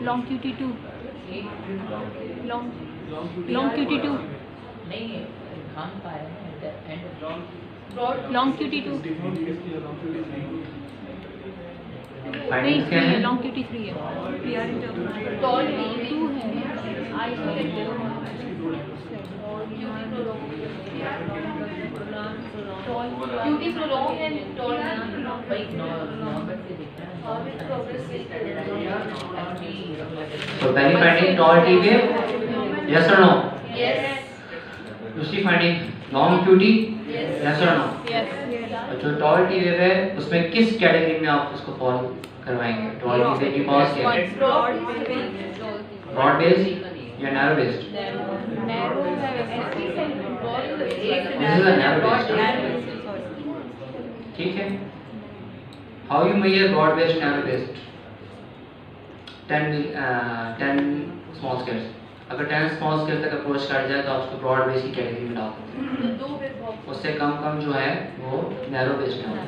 Long QT2 long QT2 नहीं खान पाया long QT2 findings क्या है? लॉन्ग QT3 है PR टॉल 2 है QT प्रोलॉन्ग है टॉल भाई नंबर से देखना तो पहली finding toll T wave, yes और नो? यस। दूसरी फाइंडिंग लॉन्ग QT, यस और नो? यस जो टॉल टी वेव है उसमें किस कैटेगरी में आप उसको फॉलो करवाएंगे? टॉल टी वेव की कॉज क्या है? ब्रॉड बेस्ड या नैरो बेस्ड? नैरो है This is a narrow based. ठीक है। How you measure broad based, narrow based? 10 small scales. अगर 10 small scale तक अप्रोच कर जाए तो आप उसको ब्रॉड बेस की कैटेगरी में डाल सकते हैं। उससे कम जो है वो नैरो बेस में होता है।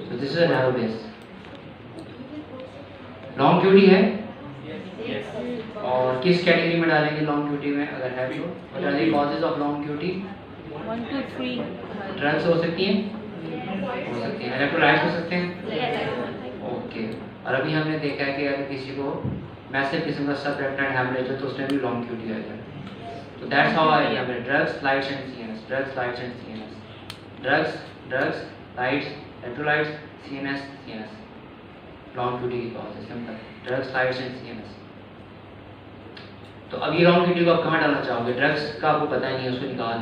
So this is a narrow base. Long QT है और किस कैटेगरी में डालेंगे लॉन्ग QT में अगर है तो? What are the causes of long QT? 1 2 3 drugs हो सकती हैं, इलेक्ट्रोलाइट्स हो सकते हैं। ओके। और अभी हमने देखा है कि अगर किसी को मैसिव किस्म का सबरेक्टाइल हेमरेज हो तो उसमें भी लॉन्ग QT आएगा। तो that's how I remember drugs, lights and CNS, drugs, lights and CNS, drugs, lights, electrolytes, CNS, long QT की कॉज है simple, drugs, lights and CNS। तो अब ये लॉन्ग QT को आप कहाँ डालना चाहोगे? ड्रग्स का आपको पता ही नहीं है, उसको निकाल।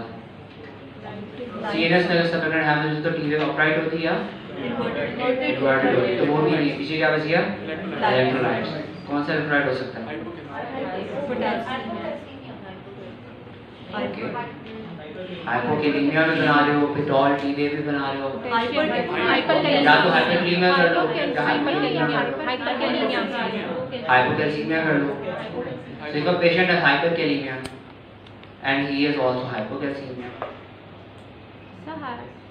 CNS में अगर सबरेक्टाइल हेमरेज तो टी वेव अपराइट होती है या इन्वर्टेड होती है, तो वो भी नहीं। पीछे क्या बच गया? इलेक्ट्रोलाइट्स। कौन सा इलेक्ट्रोलाइट हो सकता है? हाइपोकैलीमिया भी बना रहे हो, फिर टॉल टी वेव भी बना रहे हो, या तो हाइपरकैलीमिया कर लो, हाइपोकैल्सीमिया कर लो। So if a patient has hyperkalemia and he is also hypocalcemia,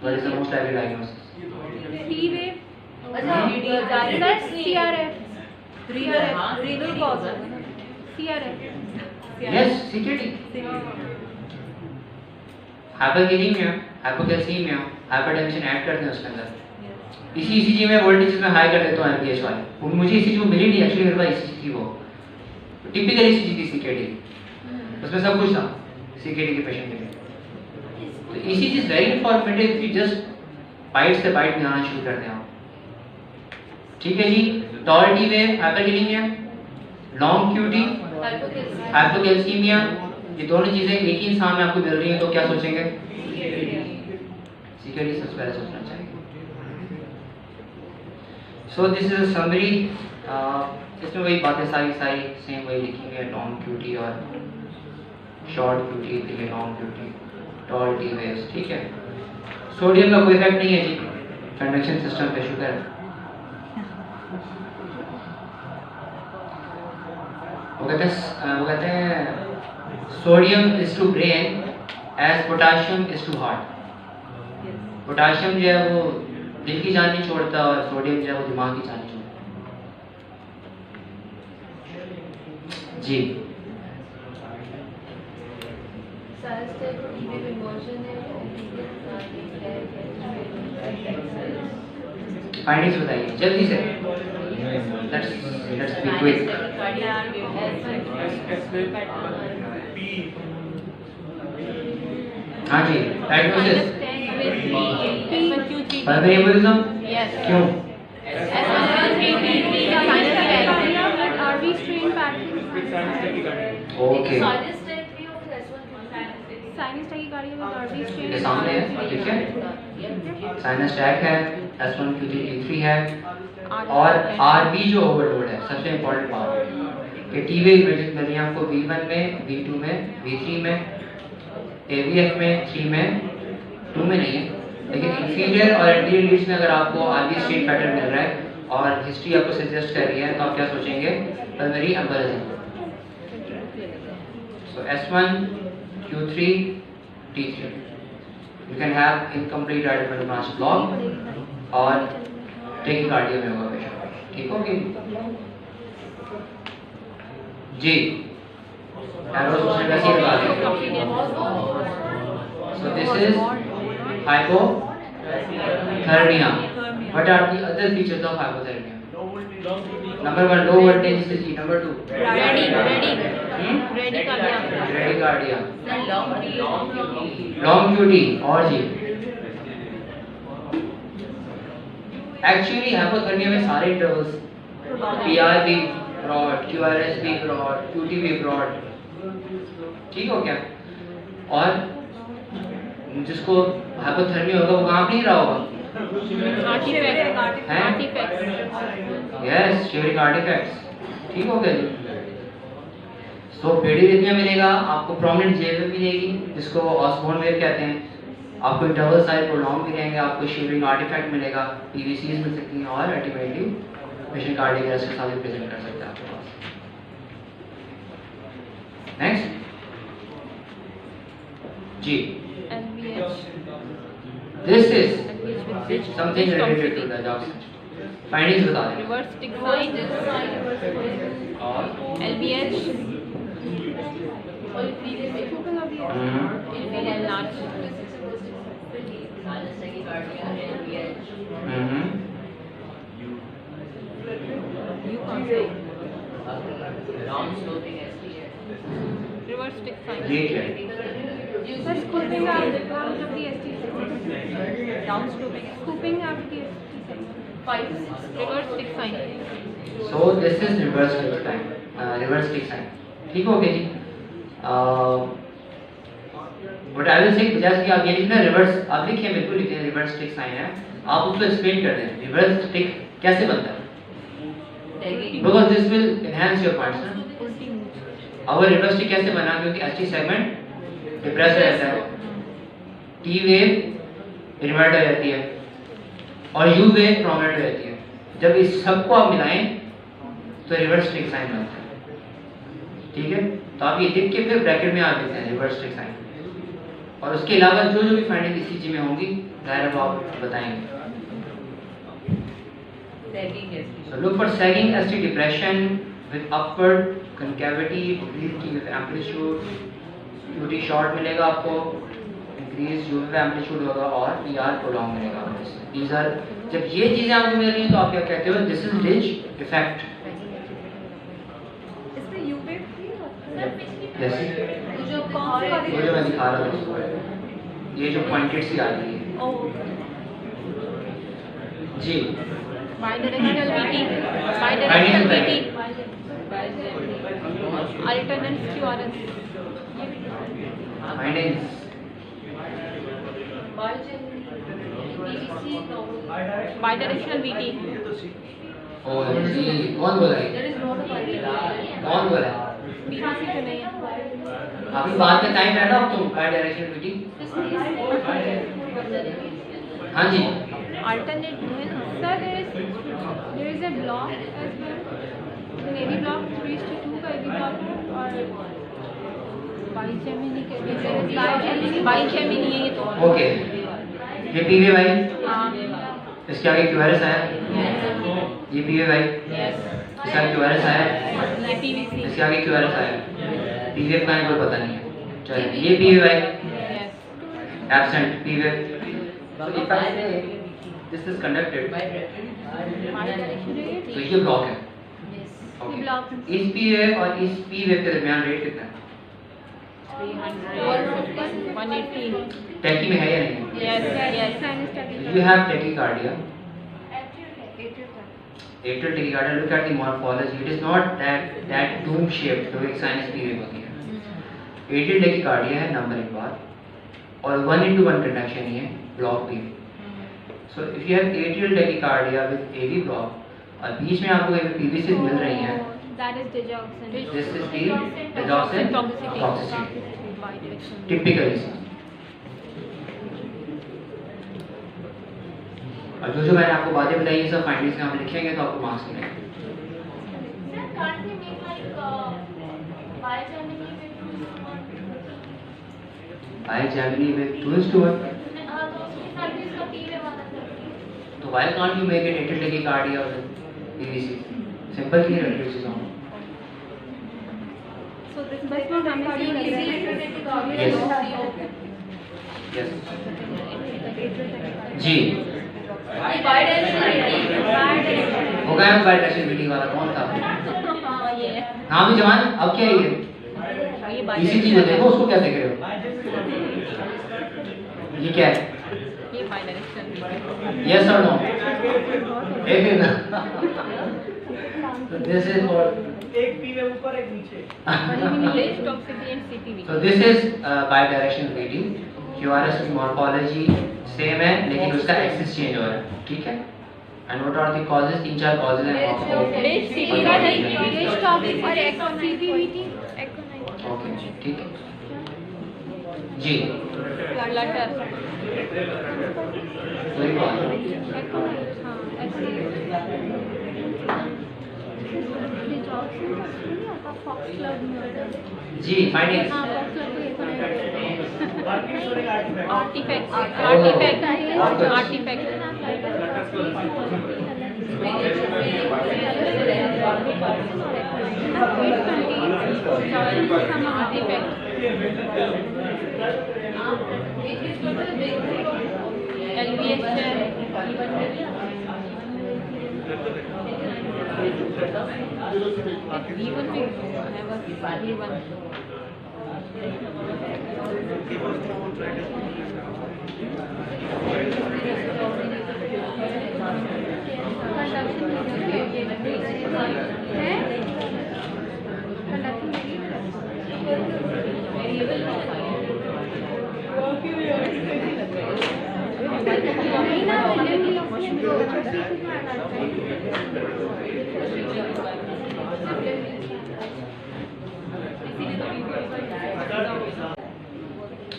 what is the most likely diagnosis? T wave CRF renal cause CRF Yes, CKD. Hyperkalemia, hypocalcemia, hypertension add करते हैं उसके अंदर। इसी ECG में voltage में high कर देता हूँ MPH वाले। वो मुझे ECG मिली नहीं, एक्चुअली मेरे पास ECG थी वो। टिपिकल ECG थी CKD। उसमें सब कुछ था CKD के पेशेंट के लिए। तो ECG is very informative if you just बाइट से बाइट में आना शुरू करते हैं आप। ठीक है जी। Tall T wave, hyperkalemia, long QT, hypocalcemia, ये दोनों चीजें एक ही इंसान में आपको मिल रही हैं तो क्या सोचेंगे? CKD सबसे पहले सोचना चाहिए। So this is a summary. इसमें वही बातें सारी सेम वही लिखी हुई है, लॉन्ग QT और शॉर्ट QT के लिए long QT, tall T waves. ठीक है। सोडियम का कोई इफेक्ट नहीं है जी कंडक्शन सिस्टम पे, शुगर। वो कहते हैं sodium is to brain as potassium is to heart. Potassium जो है वो दिल की जान नहीं छोड़ता और सोडियम जो है वो दिमाग की जान नहीं छोड़ता। जी फाइंडिंग्स बताइए जल्दी से। Let's be quick. हाँ जी, डायग्नोसिस पल्मोनरी एम्बोलिज्म। क्यों? ओके, ये सामने है, ठीक है। साइनस टैक है, S1 Q3 T3 है, और RB जो ओवरलोड है सबसे इम्पोर्टेंट बात है कि टी वेव इमेजेस मिल रही हैं आपको V1 में, V2 में, V3 में, AVF में, 3 में, 2 में नहीं है, लेकिन इंफीरियर और एंटीरियर लीड्स में अगर आपको RB स्ट्रेट पैटर्न मिल रहा है और हिस्ट्री आपको सजेस्ट कर रही है तो आप क्या सोचेंगे? Pulmonary embolism. So S1 Q3 T3 you can have incomplete diaphragmatic branch block और tachycardia में होगा पेशेंट। ठीक होगी। जी एरोस उसने वैसे ही लगा दिया। सो this is hypothermia. What are the other features of hypothermia? Number 1, low voltage ECG. Number 2, bradycardia. Long QT और जी एक्चुअली hypothermia में सारे इंटरवल्स PR भी ब्रॉड, QRS भी ब्रॉड, QT भी ब्रॉड, ठीक हो क्या? और जिसको हाइपोथर्मिया होगा वो कहाँ नहीं रहा होगा? यस, शिवरिंग आर्टिफैक्ट्स, ठीक हो गया जी। सो ब्रेडीरिथमिया मिलेगा आपको, प्रोमिनेंट जेल मिलेगी जिसको ऑसबोर्न वेव कहते हैं, आपको इंटरवल साइज प्रोलॉन्ग मिलेंगे, आपको शिवरिंग आर्टिफैक्ट मिलेगा, पीवीसीज मिल सकती हैं और अल्टीमेटली पेशेंट कार्डियक अरेस्ट के साथ प्रेजेंट कर सकता है आपके पास। नेक्स्ट जी, this is something related to the job search. Findings बता दें। रिवर्स टिक साइन और LBH रिवर्स टिक साइन ये क्या है? Sir, scooping out of the ST down scooping out of the ST reverse tick sign. So this is reverse tick sign. Reverse tick sign. ठीक हो गया जी। But I will say जैसे कि आप ये लिखना रिवर्स, आप लिखिए बिल्कुल लिखिए रिवर्स टिक साइन है, आप उसको एक्सप्लेन कर दें रिवर्स टिक कैसे बनता है, because this will enhance your points ना। और रिवर्स टिक कैसे बना, क्योंकि ST सेगमेंट डिप्रेस रहता है, T वेव इन्वर्ट हो जाती है और U वेव प्रोमिनेंट हो जाती है। जब इस सबको आप मिलाएं तो रिवर्स टिक साइन बनता है, ठीक है? तो आप ये लिख के फिर ब्रैकेट में आप लिखते हैं रिवर्स टिक साइन, और उसके अलावा जो जो भी फाइंडिंग ECG में होंगी जाहिर है वो आप बताएंगे। So look for sagging ST depression with upward concavity, decreased T wave amplitude, QT short मिलेगा आपको, इंक्रीज U wave amplitude होगा और PR prolong मिलेगा। These are, जब ये चीजें आपको मिल रही हैं तो आप क्या कहते हो, दिस इज रिच इफेक्ट। इसमें U wave भी होता है। यस, जो कौन सी वाली? वो जो मैं दिखा रहा हूँ ये जो पॉइंटेड सी आ रही है जी, bidirectional VT alternate QRS findings bidirectional VT ओ जी, कौन बोला है? कौन बोला है? PVC तो नहीं है। अभी बात में टाइम है ना, अब तुम बाय डायरेक्शन मीटिंग। हाँ जी, alternate sir, there is a block as well, an AV block 3:2 का AV block और बाइजेमिनी के बाइजेमिनी है ये तो। ओके, ये पीवे भाई, हाँ इसके आगे QRS आया, ये पीवे भाई, इसके आगे QRS आया, ये PVC इसके आगे QRS आया, पीवे का कोई पता नहीं है। चलो ये पीवे भाई absent पीवे, so if I say this is conducted, तो ये ब्लॉक है। ओके, इस पीवे और इस पीवे के दरमियान रेट कितना है? 180 टैकी में है या नहीं? yes You have tachycardia. Atrial tachycardia. Look at the morphology. It is not that dome shaped जो एक साइनस पीवे होती है। Atrial tachycardia है नंबर एक बार, और 1:1 कंडक्शन ही है, ब्लॉक भी। So if you have atrial tachycardia with AV block और बीच में आपको PVC मिल रही हैं, that is digoxin. this is the digoxin toxicity typically। और जो मैंने आपको बातें बताई ये सब फाइंडिंग्स में आप लिखेंगे तो आपको मार्क्स मिलेंगे। Bigemini with 2:1, तो why can't you make it atrial tachycardia with PVC? Simple clear चीज़ों। बस वो हमें सही लग रहा है। यस जी हो गया है बायोडायरेक्शनल मीटिंग वाला कौन था? हाँ भी जवान अब क्या है ये इसी चीज को देखो उसको क्या देख रहे हो? ये क्या है? यस और नो? एक ना दिस इज फॉर एक पी में ऊपर एक नीचे so this is bidirectional reading QRS की morphology सेम है लेकिन उसका एक्सिस चेंज हो रहा है ठीक है and what are the causes? तीन चार causes हैं ओके ठीक है जी कोई बात जी फाइंडिंग्स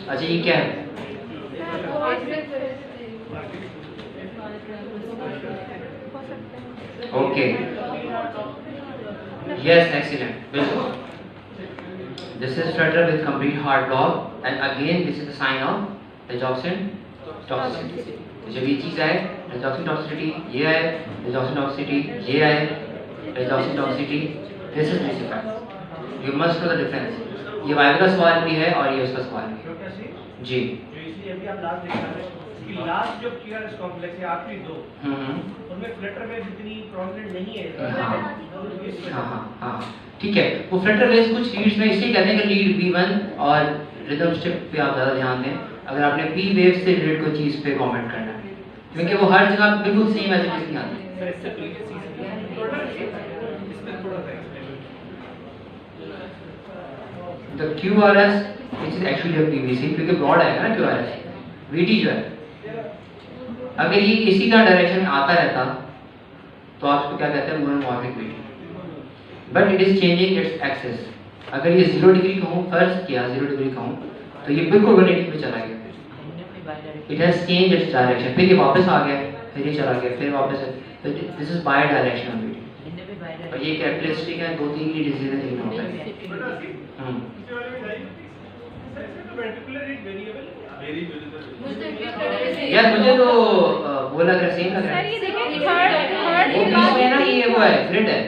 अच्छा ये क्या है? ओके यस एक्सीलेंट बिल्कुल this is flutter with complete heart block and again this is the sign of digoxin toxicity जब ये चीज आए रिजॉक्सिन टॉक्सिसिटी ये आए रिजॉक्सिन टॉक्सिसिटी ये आए digoxin toxicity this is this effect you must know the difference ये वाइब्रा सवाल भी है और ये उसका सवाल भी है जी जो इसलिए अभी आप लास्ट देख रहे हैं कि लास्ट जो QRS कॉम्प्लेक्स है आखिरी दो उनमें फ्लटर में जितनी प्रोमिनेंट नहीं है हाँ ठीक है वो फ्लटर वेव्स कुछ लीड्स में इसलिए कहते हैं कि लीड V1 और रिदम स्टेप पे आप ज़्यादा ध्यान दें अगर आपने P वेव से रिलेटेड कोई चीज़ पे कमेंट करना है क्योंकि वो हर जगह बिल्कुल सेम एज इट इज नहीं आती the QRS which is actually a PVC क्योंकि ब्रॉड आएगा ना QRS VT जो है अगर ये इसी का डायरेक्शन में आता रहता तो आप इसको क्या कहते हैं monomorphic VT but it is changing its axis अगर ये 0 डिग्री कहूँ फर्ज किया 0 डिग्री कहूँ तो ये बिल्कुल 180 पे चला गया it has change its direction फिर ये वापस आ गया फिर ये चला गया फिर वापस तो this is by directional VT और ये कैरेक्टरिस्टिक है 2-3 की डिजीज में होता है यार मुझे तो वो लग रहा सेम लग रहा है वो बीच में ना ये वो है ग्रिड है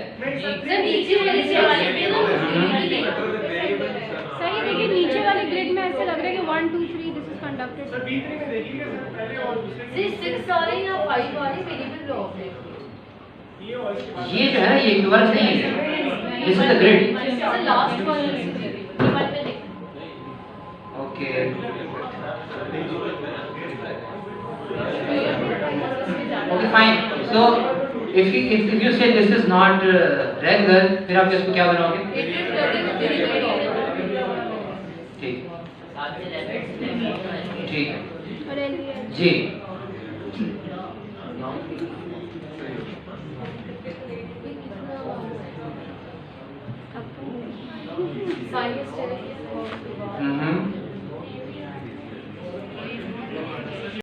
सही देखिए नीचे वाले ग्रिड में ऐसे लग रहा है कि 1 2 3 this is conducted sir B3 में देखिए पहले और दूसरे 6 वाले या 5 वाले वेरिएबल ब्लॉक है ये जो है ना ये QRS नहीं है this is the grid last वाले okay okay fine so if you say this is not regular फिर आप इसको क्या बनाओगे ठीक ठीक है जी साइंस